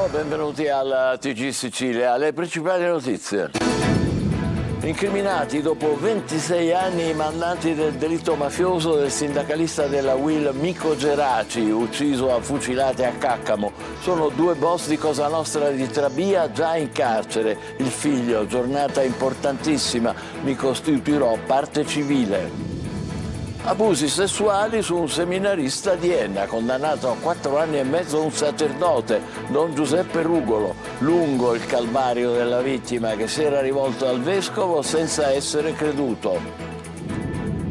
Buongiorno, benvenuti al TG Sicilia. Le principali notizie. Incriminati dopo 26 anni i mandanti del delitto mafioso del sindacalista della UIL Mico Geraci, ucciso a fucilate a Caccamo. Sono due boss di Cosa Nostra di Trabia già in carcere. Il figlio, giornata importantissima, mi costituirò parte civile. Abusi sessuali su un seminarista di Enna, condannato a 4 anni e mezzo un sacerdote, Don Giuseppe Rugolo. Lungo il calvario della vittima che si era rivolto al vescovo senza essere creduto.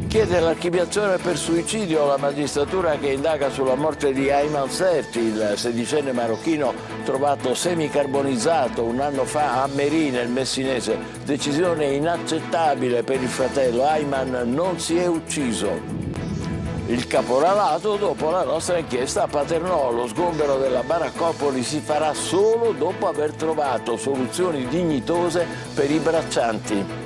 Chiede l'archiviazione per suicidio alla magistratura che indaga sulla morte di Ayman Serti, il sedicenne marocchino trovato semicarbonizzato un anno fa a Merì nel Messinese. Decisione inaccettabile per il fratello. Ayman non si è ucciso. Il caporalato dopo la nostra inchiesta a Paternò. Lo sgombero della baraccopoli si farà solo dopo aver trovato soluzioni dignitose per i braccianti.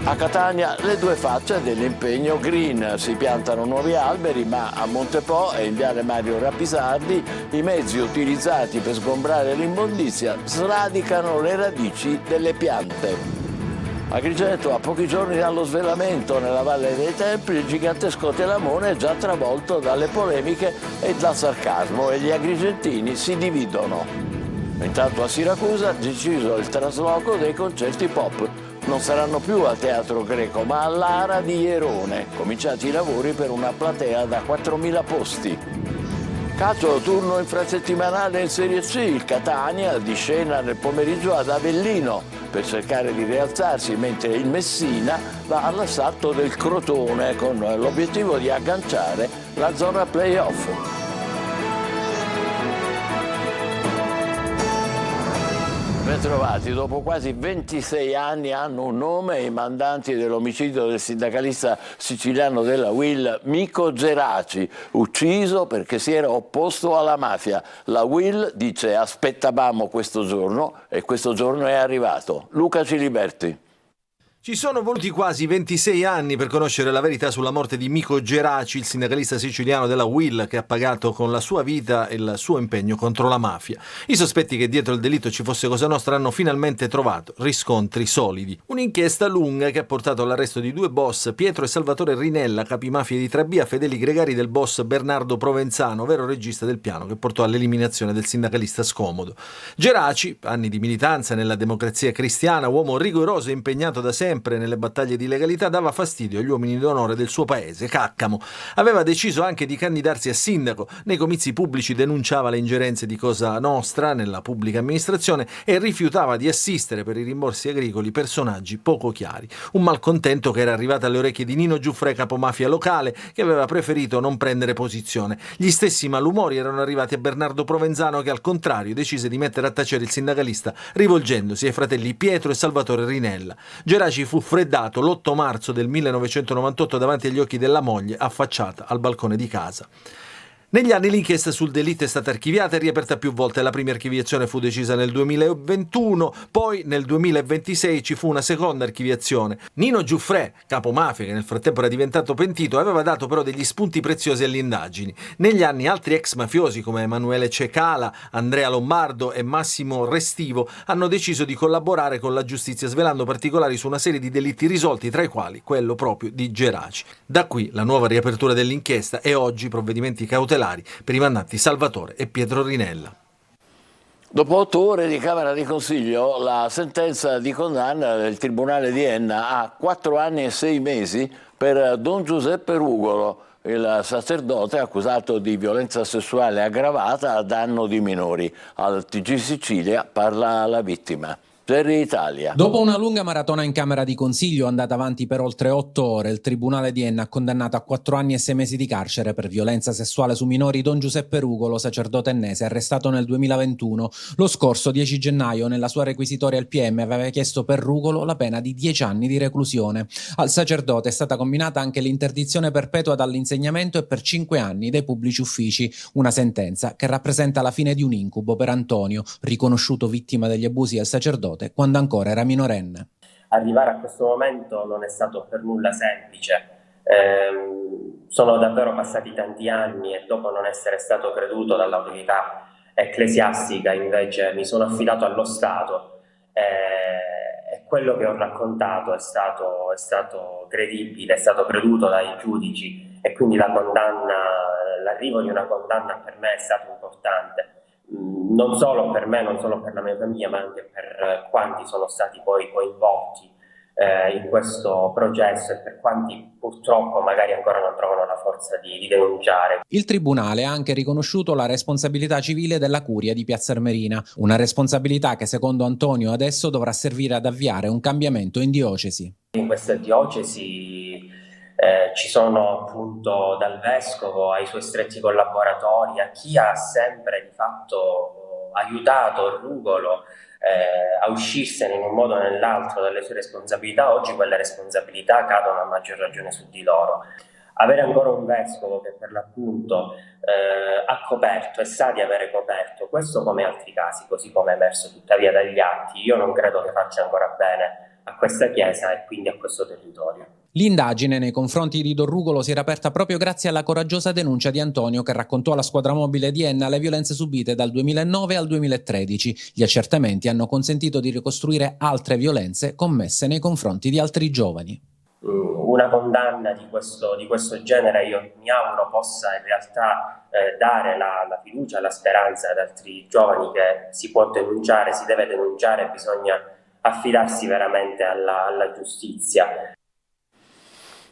A Catania le due facce dell'impegno green. Si piantano nuovi alberi, ma a Montepo e in viale Mario Rapisardi i mezzi utilizzati per sgombrare l'immondizia sradicano le radici delle piante. Agrigento, a pochi giorni dallo svelamento nella Valle dei Templi, il gigantesco telamone è già travolto dalle polemiche e dal sarcasmo e gli agrigentini si dividono. Intanto a Siracusa deciso il trasloco dei concerti pop. Non saranno più al Teatro Greco, ma all'Ara di Ierone. Cominciati i lavori per una platea da 4.000 posti. Calcio turno infrasettimanale in Serie C. Il Catania di scena nel pomeriggio ad Avellino per cercare di rialzarsi, mentre il Messina va all'assalto del Crotone con l'obiettivo di agganciare la zona play-off. Bentrovati, dopo quasi 26 anni hanno un nome i mandanti dell'omicidio del sindacalista siciliano della UIL Mico Geraci, ucciso perché si era opposto alla mafia. La UIL dice aspettavamo questo giorno e questo giorno è arrivato. Luca Ciliberti. Ci sono voluti quasi 26 anni per conoscere la verità sulla morte di Mico Geraci, il sindacalista siciliano della UIL che ha pagato con la sua vita e il suo impegno contro la mafia. I sospetti che dietro il delitto ci fosse Cosa Nostra hanno finalmente trovato riscontri solidi. Un'inchiesta lunga che ha portato all'arresto di due boss, Pietro e Salvatore Rinella, capi mafia di Trabia, fedeli gregari del boss Bernardo Provenzano, vero regista del piano che portò all'eliminazione del sindacalista scomodo. Geraci, anni di militanza nella Democrazia Cristiana, uomo rigoroso e impegnato da sempre nelle battaglie di legalità, dava fastidio agli uomini d'onore del suo paese, Caccamo. Aveva deciso anche di candidarsi a sindaco. Nei comizi pubblici denunciava le ingerenze di Cosa Nostra nella pubblica amministrazione e rifiutava di assistere per i rimborsi agricoli personaggi poco chiari. Un malcontento che era arrivato alle orecchie di Nino Giuffre, capomafia locale, che aveva preferito non prendere posizione. Gli stessi malumori erano arrivati a Bernardo Provenzano, che al contrario decise di mettere a tacere il sindacalista rivolgendosi ai fratelli Pietro e Salvatore Rinella. Geraci fu freddato l'8 marzo del 1998 davanti agli occhi della moglie, affacciata al balcone di casa. Negli anni l'inchiesta sul delitto è stata archiviata e riaperta più volte. La prima archiviazione fu decisa nel 2021, poi nel 2026 ci fu una seconda archiviazione. Nino Giuffre, capomafia che nel frattempo era diventato pentito, aveva dato però degli spunti preziosi alle indagini. Negli anni altri ex mafiosi come Emanuele Cecala, Andrea Lombardo e Massimo Restivo hanno deciso di collaborare con la giustizia, svelando particolari su una serie di delitti risolti, tra i quali quello proprio di Geraci. Da qui la nuova riapertura dell'inchiesta e oggi provvedimenti cautelari per i mandanti Salvatore e Pietro Rinella. Dopo 8 ore di Camera di Consiglio, la sentenza di condanna del Tribunale di Enna a 4 anni e 6 mesi per Don Giuseppe Rugolo, il sacerdote accusato di violenza sessuale aggravata a danno di minori. Al TG Sicilia parla la vittima. Jerry Italia. Dopo una lunga maratona in Camera di Consiglio andata avanti per oltre 8 ore, il Tribunale di Enna ha condannato a 4 anni e 6 mesi di carcere per violenza sessuale su minori Don Giuseppe Rugolo, sacerdote ennese, arrestato nel 2021. Lo scorso 10 gennaio, nella sua requisitoria, il PM aveva chiesto per Rugolo la pena di 10 anni di reclusione. Al sacerdote è stata combinata anche l'interdizione perpetua dall'insegnamento e per 5 anni dai pubblici uffici, una sentenza che rappresenta la fine di un incubo per Antonio, riconosciuto vittima degli abusi al sacerdote quando ancora era minorenne. Arrivare a questo momento non è stato per nulla semplice. Sono davvero passati tanti anni e dopo non essere stato creduto dall'autorità ecclesiastica invece mi sono affidato allo Stato, e quello che ho raccontato è stato credibile, è stato creduto dai giudici, e quindi l'arrivo di una condanna per me è stato importante. Non solo per me, non solo per la mia famiglia, ma anche per quanti sono stati poi coinvolti in questo processo, e per quanti purtroppo magari ancora non trovano la forza di denunciare. Il Tribunale ha anche riconosciuto la responsabilità civile della Curia di Piazza Armerina, una responsabilità che secondo Antonio adesso dovrà servire ad avviare un cambiamento in diocesi. In questa diocesi ci sono appunto dal vescovo ai suoi stretti collaboratori, a chi ha sempre di fatto aiutato Rugolo a uscirsene in un modo o nell'altro dalle sue responsabilità. Oggi quelle responsabilità cadono a maggior ragione su di loro. Avere ancora un vescovo che per l'appunto ha coperto e sa di avere coperto questo come altri casi, così come è emerso tuttavia dagli atti, io non credo che faccia ancora bene a questa chiesa e quindi a questo territorio. L'indagine nei confronti di Don Rugolo si era aperta proprio grazie alla coraggiosa denuncia di Antonio, che raccontò alla squadra mobile di Enna le violenze subite dal 2009 al 2013. Gli accertamenti hanno consentito di ricostruire altre violenze commesse nei confronti di altri giovani. Una condanna di questo genere io mi auguro possa in realtà dare la fiducia, la speranza ad altri giovani che si può denunciare, si deve denunciare, bisogna affidarsi veramente alla giustizia.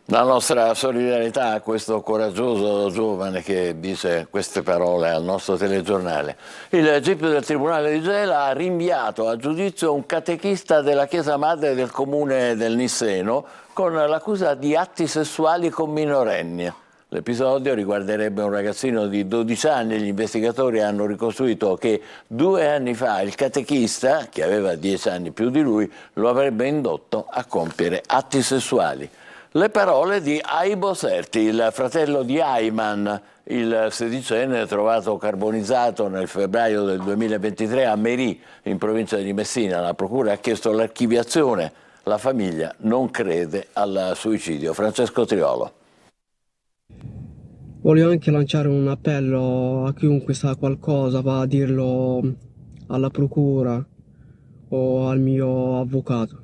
La nostra solidarietà a questo coraggioso giovane che dice queste parole al nostro telegiornale. Il GIP del Tribunale di Gela ha rinviato a giudizio un catechista della Chiesa Madre del comune del Nisseno con l'accusa di atti sessuali con minorenni. L'episodio riguarderebbe un ragazzino di 12 anni. Gli investigatori hanno ricostruito che 2 anni fa il catechista, che aveva 10 anni più di lui, lo avrebbe indotto a compiere atti sessuali. Le parole di Aibo Serti, il fratello di Ayman, il sedicenne trovato carbonizzato nel febbraio del 2023 a Merì, in provincia di Messina. La procura ha chiesto l'archiviazione. La famiglia non crede al suicidio. Francesco Triolo. Voglio anche lanciare un appello a chiunque sa qualcosa, va a dirlo alla procura o al mio avvocato.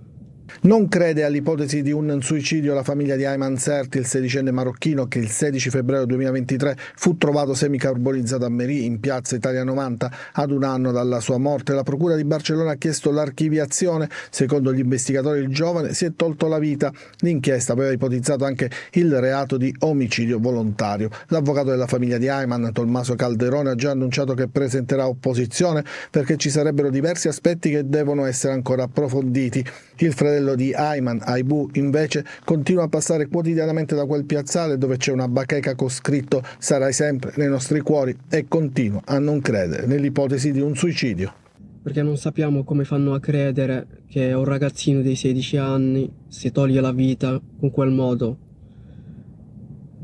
Non crede all'ipotesi di un suicidio la famiglia di Ayman Serti, il sedicenne marocchino che il 16 febbraio 2023 fu trovato semicarbonizzato a Merì, in piazza Italia 90, ad un anno dalla sua morte. La procura di Barcellona ha chiesto l'archiviazione. Secondo gli investigatori il giovane si è tolto la vita. L'inchiesta aveva ipotizzato anche il reato di omicidio volontario. L'avvocato della famiglia di Ayman, Tommaso Calderone, ha già annunciato che presenterà opposizione perché ci sarebbero diversi aspetti che devono essere ancora approfonditi. Il fratello di Ayman, Aibu, invece continua a passare quotidianamente da quel piazzale dove c'è una bacheca con scritto "Sarai sempre nei nostri cuori" e continua a non credere nell'ipotesi di un suicidio. Perché non sappiamo come fanno a credere che un ragazzino di 16 anni si toglie la vita con quel modo,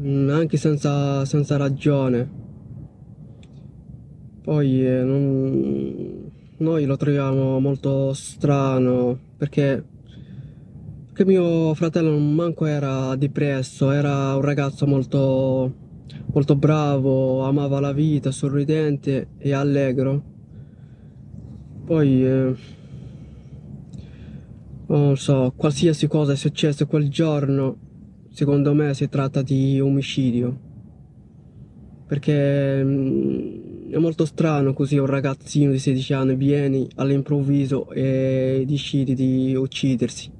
anche senza ragione. Poi noi lo troviamo molto strano perché mio fratello non manco era depresso, era un ragazzo molto bravo, amava la vita, sorridente e allegro. Poi non so, qualsiasi cosa è successo quel giorno, secondo me si tratta di omicidio, perché è molto strano così un ragazzino di 16 anni vieni all'improvviso e decidi di uccidersi.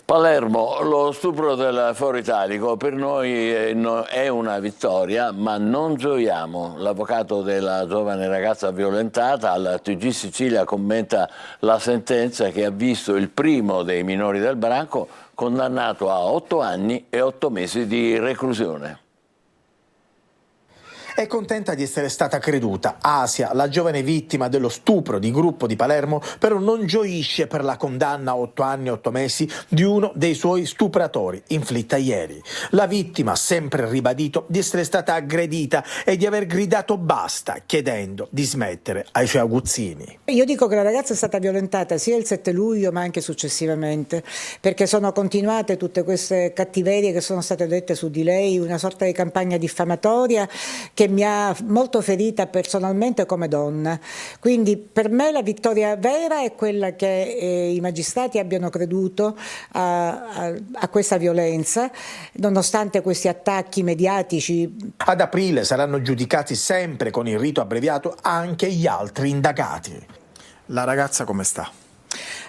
Palermo, lo stupro del Foro Italico per noi è una vittoria, ma non gioiamo. L'avvocato della giovane ragazza violentata al TG Sicilia commenta la sentenza che ha visto il primo dei minori del branco condannato a 8 anni e 8 mesi di reclusione. È contenta di essere stata creduta. Asia, la giovane vittima dello stupro di gruppo di Palermo, però non gioisce per la condanna a 8 anni e 8 mesi di uno dei suoi stupratori, inflitta ieri. La vittima ha sempre ribadito di essere stata aggredita e di aver gridato basta, chiedendo di smettere ai suoi aguzzini. Io dico che la ragazza è stata violentata sia il 7 luglio ma anche successivamente, perché sono continuate tutte queste cattiverie che sono state dette su di lei, una sorta di campagna diffamatoria che mi ha molto ferita personalmente come donna. Quindi per me la vittoria vera è quella che i magistrati abbiano creduto a questa violenza, nonostante questi attacchi mediatici. Ad aprile saranno giudicati sempre con il rito abbreviato anche gli altri indagati. La ragazza come sta?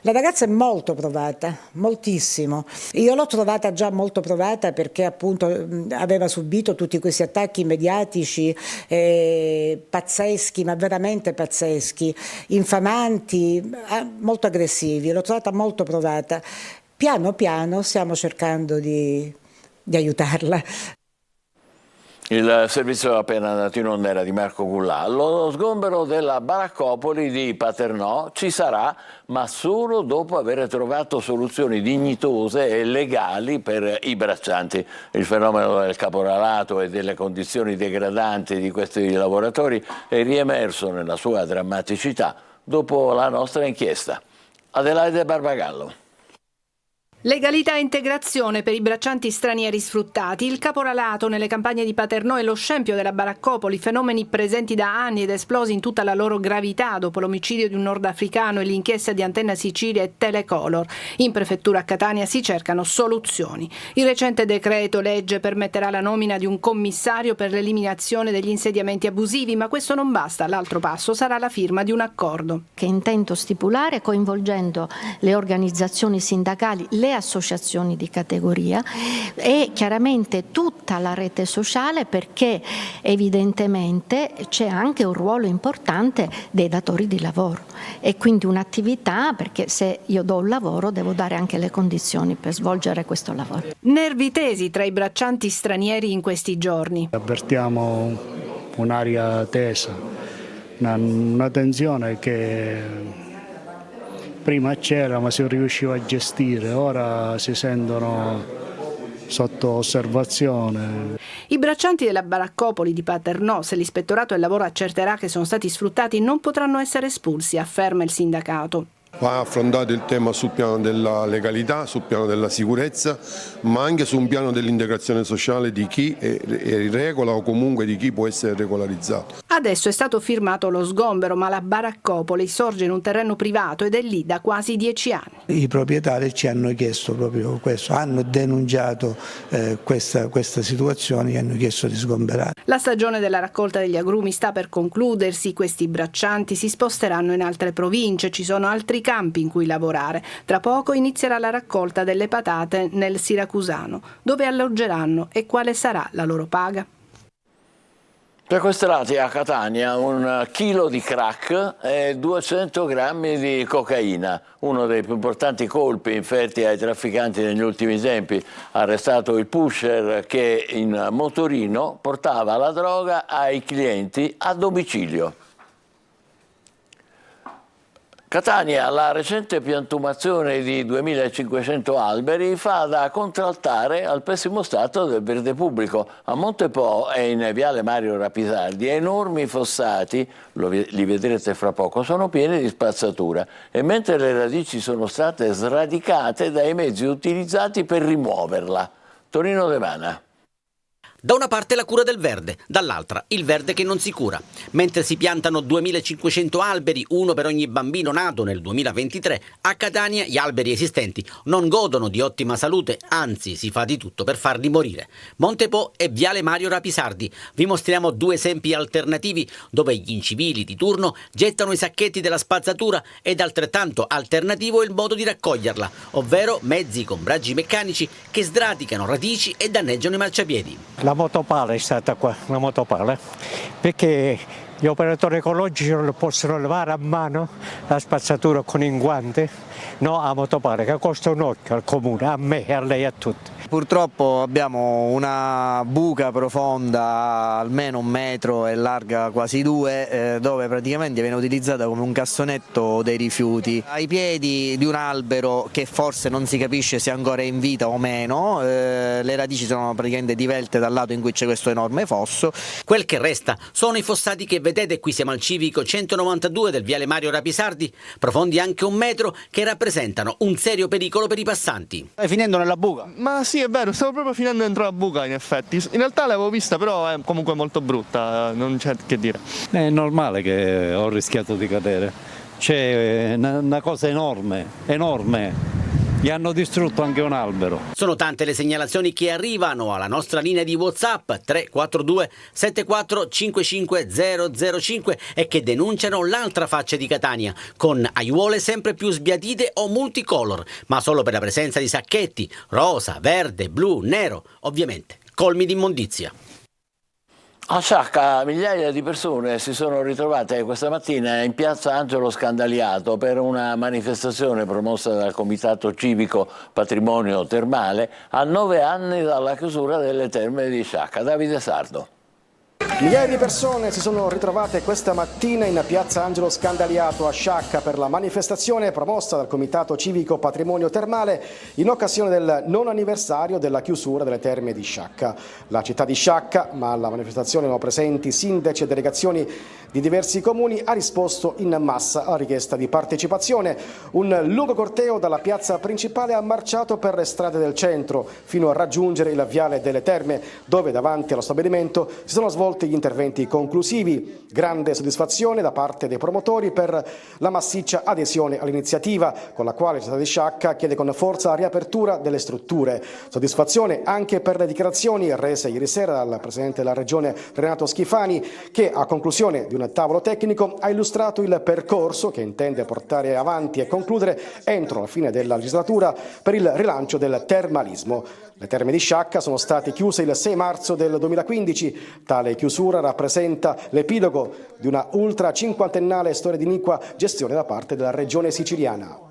La ragazza è molto provata, moltissimo. Io l'ho trovata già molto provata perché appunto aveva subito tutti questi attacchi mediatici pazzeschi, ma veramente pazzeschi, infamanti, molto aggressivi. L'ho trovata molto provata. Piano piano stiamo cercando di aiutarla. Il servizio appena andato in onda era di Marco Gullallo. Lo sgombero della baraccopoli di Paternò ci sarà, ma solo dopo aver trovato soluzioni dignitose e legali per i braccianti. Il fenomeno del caporalato e delle condizioni degradanti di questi lavoratori è riemerso nella sua drammaticità dopo la nostra inchiesta. Adelaide Barbagallo. Legalità e integrazione per i braccianti stranieri sfruttati, il caporalato nelle campagne di Paternò e lo scempio della baraccopoli, fenomeni presenti da anni ed esplosi in tutta la loro gravità dopo l'omicidio di un nordafricano e l'inchiesta di Antenna Sicilia e Telecolor. In prefettura a Catania si cercano soluzioni. Il recente decreto legge permetterà la nomina di un commissario per l'eliminazione degli insediamenti abusivi, ma questo non basta. L'altro passo sarà la firma di un accordo che intendo stipulare coinvolgendo le organizzazioni sindacali, le associazioni di categoria e chiaramente tutta la rete sociale, perché evidentemente c'è anche un ruolo importante dei datori di lavoro e quindi un'attività, perché se io do un lavoro devo dare anche le condizioni per svolgere questo lavoro. Nervi tesi tra i braccianti stranieri in questi giorni. Avvertiamo un'aria tesa, una tensione che prima c'era ma si riusciva a gestire, ora si sentono sotto osservazione. I braccianti della baraccopoli di Paternò, se l'ispettorato del lavoro accerterà che sono stati sfruttati, non potranno essere espulsi, afferma il sindacato. Va affrontato il tema sul piano della legalità, sul piano della sicurezza, ma anche su un piano dell'integrazione sociale di chi è in regola o comunque di chi può essere regolarizzato. Adesso è stato firmato lo sgombero, ma la baraccopoli sorge in un terreno privato ed è lì da quasi 10 anni. I proprietari ci hanno chiesto proprio questo, hanno denunciato questa situazione e hanno chiesto di sgomberare. La stagione della raccolta degli agrumi sta per concludersi, questi braccianti si sposteranno in altre province, ci sono altri campi in cui lavorare. Tra poco inizierà la raccolta delle patate nel Siracusano. Dove alloggeranno e quale sarà la loro paga? Sequestrati a Catania 1 chilo di crack e 200 grammi di cocaina, uno dei più importanti colpi inferti ai trafficanti negli ultimi tempi. Arrestato il pusher che in motorino portava la droga ai clienti a domicilio. Catania, la recente piantumazione di 2500 alberi fa da contraltare al pessimo stato del verde pubblico. A Montepo e in viale Mario Rapisardi enormi fossati, li vedrete fra poco, sono pieni di spazzatura e mentre le radici sono state sradicate dai mezzi utilizzati per rimuoverla. Torino De Mana. Da una parte la cura del verde, dall'altra il verde che non si cura. Mentre si piantano 2500 alberi, uno per ogni bambino nato nel 2023, a Catania gli alberi esistenti non godono di ottima salute, anzi si fa di tutto per farli morire. Montepo e viale Mario Rapisardi. Vi mostriamo 2 esempi alternativi dove gli incivili di turno gettano i sacchetti della spazzatura ed altrettanto alternativo è il modo di raccoglierla, ovvero mezzi con bracci meccanici che sradicano radici e danneggiano i marciapiedi. La motopala è stata qua, una motopala, perché gli operatori ecologici non possono levare a mano la spazzatura con il guante, no, a motopala che costa un occhio al comune, a me, a lei, a tutti. Purtroppo abbiamo una buca profonda almeno 1 metro e larga quasi 2, dove praticamente viene utilizzata come un cassonetto dei rifiuti. Ai piedi di un albero che forse non si capisce se ancora è in vita o meno, le radici sono praticamente divelte dal lato in cui c'è questo enorme fosso. Quel che resta sono i fossati che vedete, qui siamo al civico 192 del viale Mario Rapisardi, profondi anche 1 metro, che rappresentano un serio pericolo per i passanti. Stai finendo nella buca? Ma sì, è vero, stavo proprio finendo dentro la buca in effetti. In realtà l'avevo vista, però è comunque molto brutta, non c'è che dire. È normale che ho rischiato di cadere. C'è una cosa enorme. Gli hanno distrutto anche un albero. Sono tante le segnalazioni che arrivano alla nostra linea di WhatsApp 342 74 55 005 e che denunciano l'altra faccia di Catania, con aiuole sempre più sbiadite o multicolor, ma solo per la presenza di sacchetti rosa, verde, blu, nero, ovviamente colmi di immondizia. A Sciacca migliaia di persone si sono ritrovate questa mattina in piazza Angelo Scandaliato per una manifestazione promossa dal Comitato Civico Patrimonio Termale a 9 anni dalla chiusura delle terme di Sciacca. Davide Sardo. Migliaia di persone si sono ritrovate questa mattina in piazza Angelo Scandaliato a Sciacca per la manifestazione promossa dal Comitato Civico Patrimonio Termale in occasione del 9° anniversario della chiusura delle terme di Sciacca. La città di Sciacca, ma alla manifestazione erano presenti sindaci e delegazioni di diversi comuni, ha risposto in massa alla richiesta di partecipazione. Un lungo corteo dalla piazza principale ha marciato per le strade del centro fino a raggiungere il viale delle terme, dove davanti allo stabilimento si sono svolti gli interventi conclusivi. Grande soddisfazione da parte dei promotori per la massiccia adesione all'iniziativa, con la quale la città di Sciacca chiede con forza la riapertura delle strutture. Soddisfazione anche per le dichiarazioni rese ieri sera dal Presidente della Regione Renato Schifani, che a conclusione di un tavolo tecnico ha illustrato il percorso che intende portare avanti e concludere entro la fine della legislatura per il rilancio del termalismo. Le terme di Sciacca sono state chiuse il 6 marzo del 2015. Tale chiusura rappresenta l'epilogo di una ultra cinquantennale storia di iniqua gestione da parte della regione siciliana.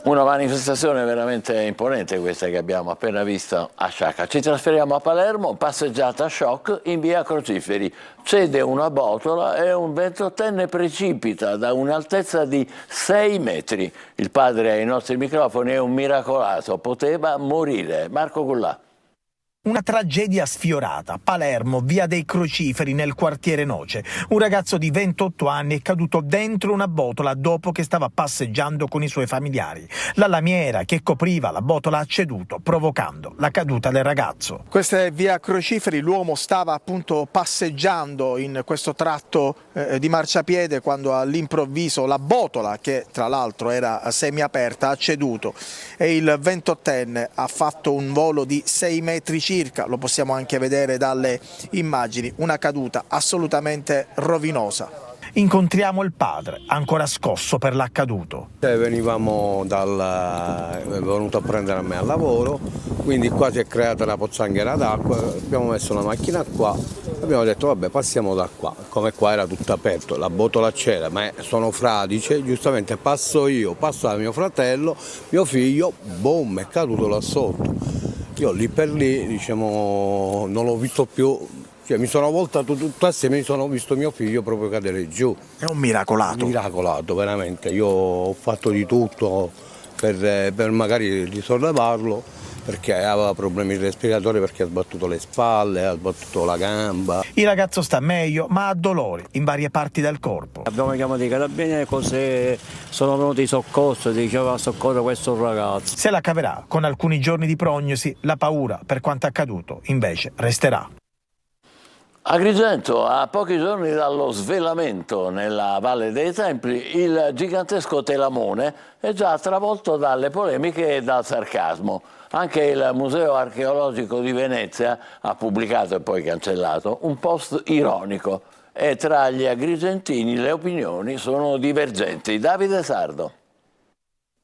Una manifestazione veramente imponente questa che abbiamo appena visto a Sciacca. Ci trasferiamo a Palermo, passeggiata shock in via Crociferi. Cede una botola e un 28enne precipita da un'altezza di 6 metri. Il padre ai nostri microfoni è un miracolato, poteva morire. Marco Gullà. Una tragedia sfiorata, Palermo, via dei Crociferi, nel quartiere Noce. Un ragazzo di 28 anni è caduto dentro una botola dopo che stava passeggiando con i suoi familiari. La lamiera che copriva la botola ha ceduto, provocando la caduta del ragazzo. Questa è via Crociferi, l'uomo stava appunto passeggiando in questo tratto di marciapiede quando all'improvviso la botola, che tra l'altro era semiaperta, ha ceduto e il 28enne ha fatto un volo di 6 metri circa, lo possiamo anche vedere dalle immagini, una caduta assolutamente rovinosa. Incontriamo il padre, ancora scosso per l'accaduto. Venivamo è venuto a prendere a me al lavoro, quindi qua si è creata una pozzanghera d'acqua, abbiamo messo la macchina qua, abbiamo detto vabbè passiamo da qua, come qua era tutto aperto, la botola c'era, ma sono fradice, giustamente passo io, passo da mio fratello, mio figlio, boom, è caduto là sotto. Io lì per lì, diciamo, non l'ho visto più. Cioè, mi sono voltato tutto assieme, mi sono visto mio figlio proprio cadere giù. È un miracolato. Miracolato, veramente. Io ho fatto di tutto per magari risollevarlo, perché aveva problemi respiratori, perché ha sbattuto le spalle, ha sbattuto la gamba. Il ragazzo sta meglio, ma ha dolori in varie parti del corpo. Abbiamo chiamato i carabinieri, così sono venuti i soccorsi, diceva soccorre questo ragazzo. Se la caverà con alcuni giorni di prognosi, la paura per quanto accaduto invece resterà. Agrigento, a pochi giorni dallo svelamento nella Valle dei Templi, il gigantesco telamone è già travolto dalle polemiche e dal sarcasmo. Anche il Museo Archeologico di Venezia ha pubblicato e poi cancellato un post ironico e tra gli agrigentini le opinioni sono divergenti. Davide Sardo.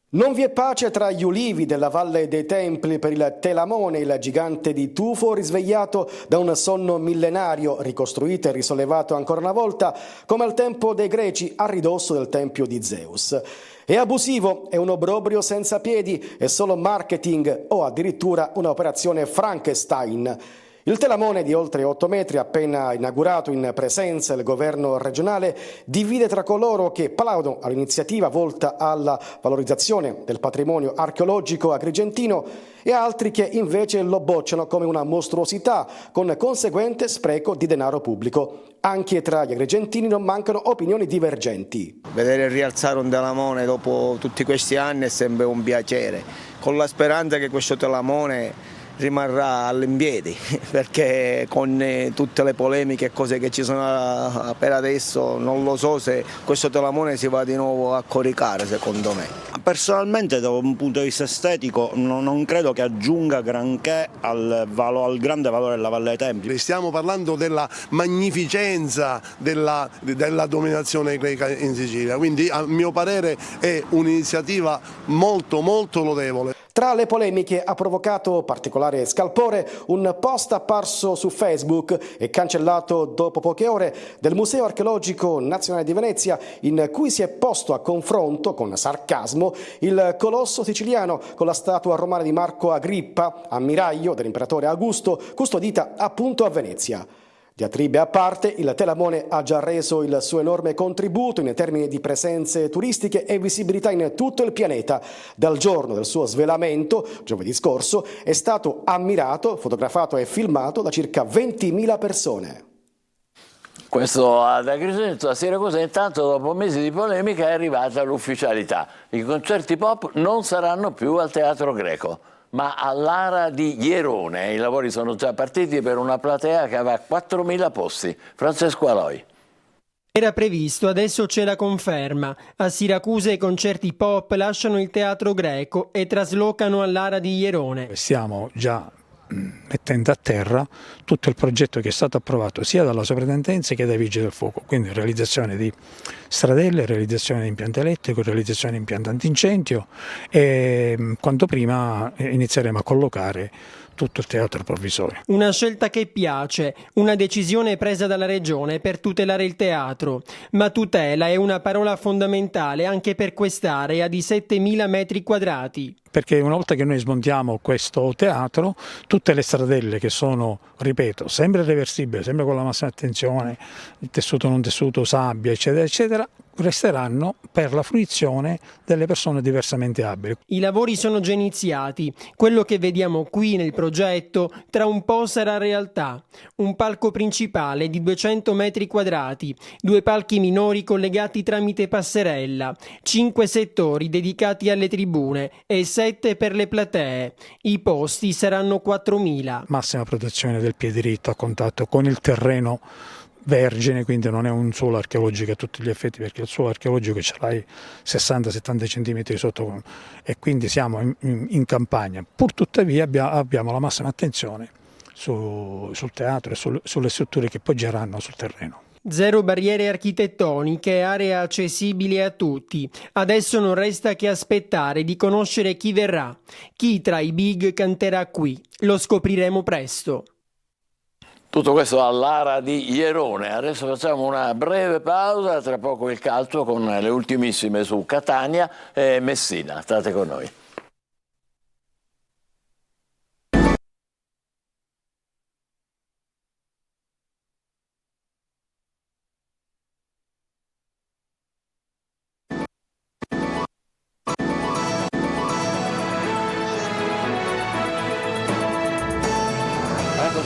Non vi è pace tra gli ulivi della Valle dei Templi per il telamone, il gigante di tufo risvegliato da un sonno millenario, ricostruito e risollevato ancora una volta, come al tempo dei Greci, a ridosso del tempio di Zeus. È abusivo, è un obbrobrio senza piedi, è solo marketing o addirittura un'operazione Frankenstein. Il telamone di oltre 8 metri, appena inaugurato in presenza del governo regionale, divide tra coloro che plaudono all'iniziativa volta alla valorizzazione del patrimonio archeologico agrigentino e altri che invece lo bocciano come una mostruosità, con conseguente spreco di denaro pubblico. Anche tra gli agrigentini non mancano opinioni divergenti. Vedere rialzare un Telamone dopo tutti questi anni è sempre un piacere, con la speranza che questo Telamone rimarrà all'impiedi, perché con tutte le polemiche e cose che ci sono per adesso non lo so se questo Telamone si va di nuovo a coricare, secondo me. Personalmente, da un punto di vista estetico, non credo che aggiunga granché al grande valore della Valle dei Templi. Stiamo parlando della magnificenza della dominazione greca in Sicilia, quindi a mio parere è un'iniziativa molto lodevole. Tra le polemiche ha provocato particolare scalpore un post apparso su Facebook e cancellato dopo poche ore del Museo Archeologico Nazionale di Venezia, in cui si è posto a confronto con sarcasmo il colosso siciliano con la statua romana di Marco Agrippa, ammiraglio dell'imperatore Augusto, custodita appunto a Venezia. Diatribe a parte, il Telamone ha già reso il suo enorme contributo in termini di presenze turistiche e visibilità in tutto il pianeta. Dal giorno del suo svelamento, giovedì scorso, è stato ammirato, fotografato e filmato da circa 20.000 persone. Questo ad Agrigento, a Siracusa, intanto dopo mesi di polemica è arrivata l'ufficialità. I concerti pop non saranno più al Teatro Greco, ma all'Ara di Ierone. I lavori sono già partiti per una platea che aveva 4.000 posti. Francesco Aloi. Era previsto, adesso c'è la conferma. A Siracusa i concerti pop lasciano il Teatro Greco e traslocano all'Ara di Ierone. Stiamo già mettendo a terra tutto il progetto che è stato approvato sia dalla soprintendenza che dai Vigili del Fuoco, quindi realizzazione di stradelle, realizzazione di impianto elettrico, realizzazione di impianto antincendio e quanto prima inizieremo a collocare tutto il teatro provvisorio. Una scelta che piace, una decisione presa dalla Regione per tutelare il teatro, ma tutela è una parola fondamentale anche per quest'area di 7.000 metri quadrati. Perché una volta che noi smontiamo questo teatro, tutte le stradelle che sono, ripeto, sempre reversibili, sempre con la massima attenzione, il tessuto non tessuto, sabbia, eccetera, eccetera, resteranno per la fruizione delle persone diversamente abili. I lavori sono già iniziati. Quello che vediamo qui nel progetto tra un po' sarà realtà. Un palco principale di 200 metri quadrati, 2 palchi minori collegati tramite passerella, 5 settori dedicati alle tribune e 7 per le platee. I posti saranno 4.000. Massima protezione del piede diritto a contatto con il terreno vergine, quindi non è un suolo archeologico a tutti gli effetti, perché il suolo archeologico ce l'hai 60-70 cm sotto e quindi siamo in campagna. Pur tuttavia abbiamo la massima attenzione sul teatro e sulle strutture che poggeranno sul terreno. Zero barriere architettoniche, area accessibile a tutti. Adesso non resta che aspettare di conoscere chi verrà. Chi tra i big canterà qui. Lo scopriremo presto. Tutto questo all'Ara di Ierone. Adesso facciamo una breve pausa, tra poco il calcio con le ultimissime su Catania e Messina. State con noi.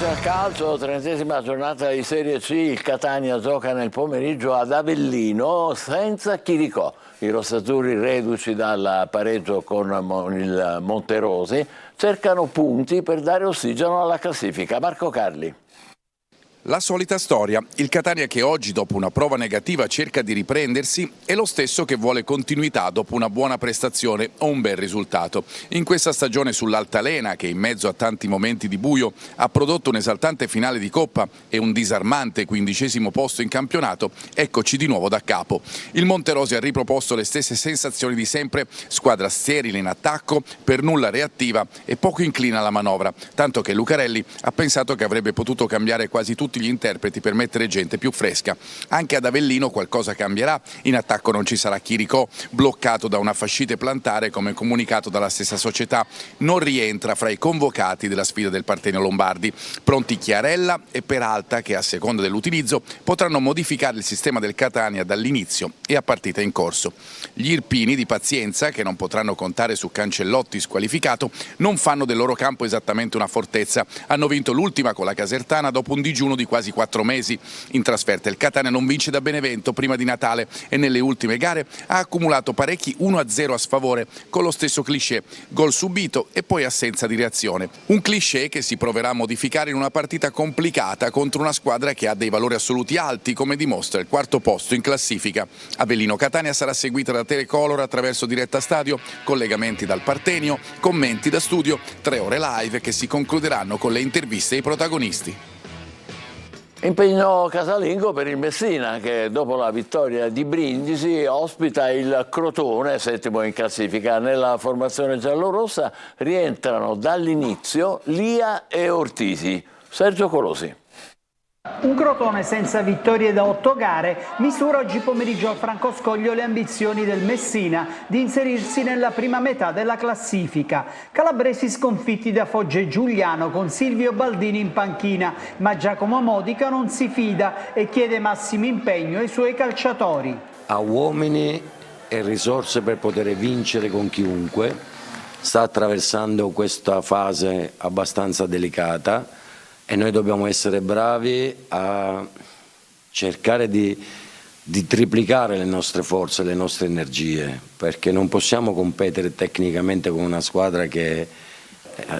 Al calcio, 30ª giornata di Serie C, il Catania gioca nel pomeriggio ad Avellino senza Chiricò. I rossazzurri, reduci dal pareggio con il Monterosi, cercano punti per dare ossigeno alla classifica. Marco Carli. La solita storia, il Catania che oggi dopo una prova negativa cerca di riprendersi è lo stesso che vuole continuità dopo una buona prestazione o un bel risultato. In questa stagione sull'altalena, che in mezzo a tanti momenti di buio ha prodotto un'esaltante finale di Coppa e un disarmante 15° posto in campionato, eccoci di nuovo da capo. Il Monterosi ha riproposto le stesse sensazioni di sempre, squadra sterile in attacco, per nulla reattiva e poco inclina alla manovra, tanto che Lucarelli ha pensato che avrebbe potuto cambiare quasi tutti gli interpreti per mettere gente più fresca. Anche ad Avellino qualcosa cambierà, in attacco non ci sarà Chiricò, bloccato da una fascite plantare come comunicato dalla stessa società, non rientra fra i convocati della sfida del Partenio Lombardi. Pronti Chiarella e Peralta che a seconda dell'utilizzo potranno modificare il sistema del Catania dall'inizio e a partita in corso. Gli irpini di pazienza, che non potranno contare su Cancellotti squalificato, non fanno del loro campo esattamente una fortezza. Hanno vinto l'ultima con la Casertana dopo un digiuno di di quasi 4 mesi. In trasferta il Catania non vince da Benevento prima di Natale e nelle ultime gare ha accumulato parecchi 1-0 a sfavore, con lo stesso cliché: gol subito e poi assenza di reazione. Un cliché che si proverà a modificare in una partita complicata contro una squadra che ha dei valori assoluti alti, come dimostra il 4° posto in classifica. Avellino-Catania sarà seguita da Telecolor attraverso diretta stadio, collegamenti dal Partenio, commenti da studio, 3 ore live che si concluderanno con le interviste ai protagonisti. Impegno casalingo per il Messina che dopo la vittoria di Brindisi ospita il Crotone, 7° in classifica. Nella formazione giallorossa rientrano dall'inizio Lia e Ortisi. Sergio Colosi. Un Crotone senza vittorie da 8 gare misura oggi pomeriggio a Francoscoglio le ambizioni del Messina di inserirsi nella prima metà della classifica. Calabresi sconfitti da Foggia e Giuliano con Silvio Baldini in panchina, ma Giacomo Modica non si fida e chiede massimo impegno ai suoi calciatori. Ha uomini e risorse per poter vincere con chiunque, sta attraversando questa fase abbastanza delicata. E noi dobbiamo essere bravi a cercare di triplicare le nostre forze, le nostre energie, perché non possiamo competere tecnicamente con una squadra che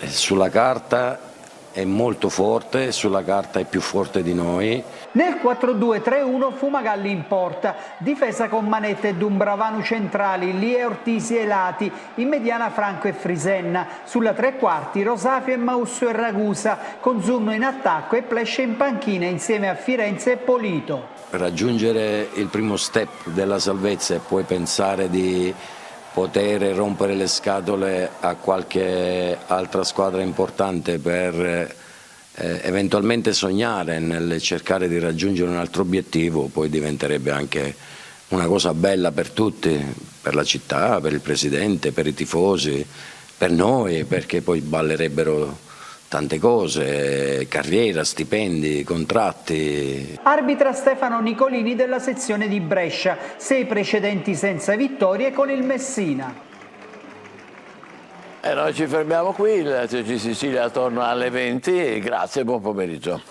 sulla carta è molto forte, sulla carta è più forte di noi. Nel 4-2-3-1 Fumagalli in porta, difesa con Manetta e Dumbravanu centrali, Lia, Ortisi ai lati, in mediana Franco e Frisenna, sulla tre quarti Rosafio e Mausso e Ragusa, con Zunno in attacco e Plesce in panchina insieme a Firenze e Polito. Per raggiungere il primo step della salvezza e poi pensare di poter rompere le scatole a qualche altra squadra importante per eventualmente sognare nel cercare di raggiungere un altro obiettivo, poi diventerebbe anche una cosa bella per tutti, per la città, per il presidente, per i tifosi, per noi, perché poi ballerebbero tante cose, carriera, stipendi, contratti. Arbitra Stefano Nicolini della sezione di Brescia, 6 precedenti senza vittorie con il Messina. E noi ci fermiamo qui, il TG Sicilia torna alle 20, grazie e buon pomeriggio.